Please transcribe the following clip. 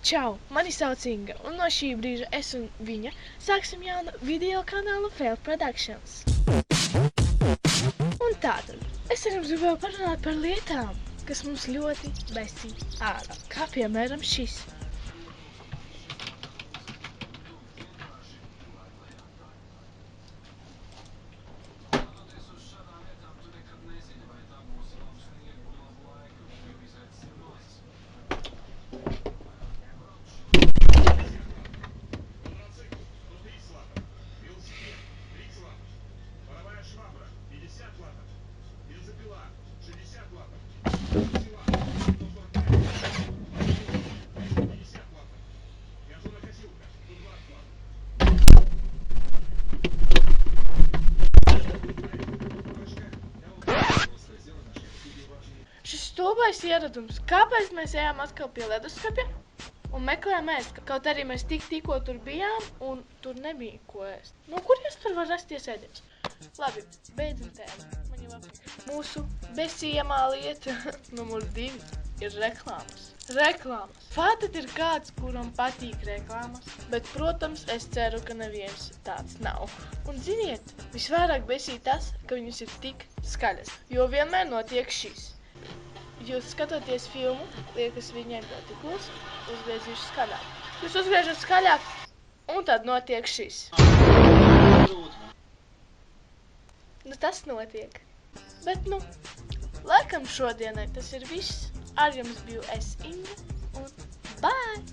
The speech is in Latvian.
Čau, mani sauc Inga, un no šī brīža es un viņa sāksim jaunu video kanālu Fail Productions. Un tātad, es ar jums gribēju parunāt par lietām, kas mums ļoti besī ārā, kā piemēram šis. Šis stulbais ieradums, kāpēc mēs ejām atkal pie leduskapja un meklējām ēst, kaut arī mēs tikko tur bijām un tur nebija ko ēst. No kurienes tur var rasties ēdiens? Labi, beidzam tēmu. Man jau apnika. Mūsu besījamā lieta numur 2 ir reklāmas. Reklāmas. Tātad ir kāds, kuram patīk reklāmas, bet, protams, es ceru, ka neviens tāds nav. Un ziniet, visvairāk besī tas, ka viņas ir tik skaļas, jo vienmēr notiek šis. Jūs skatoties filmu, liekas viņiem ļoti klusi, uzgriezīšu skaļāk. Jūs uzgriežat skaļāk, un tad notiek šis. Nu tas notiek. Bet laikam šodienai tas ir viss. Ar jums biju es, Inga, un bye!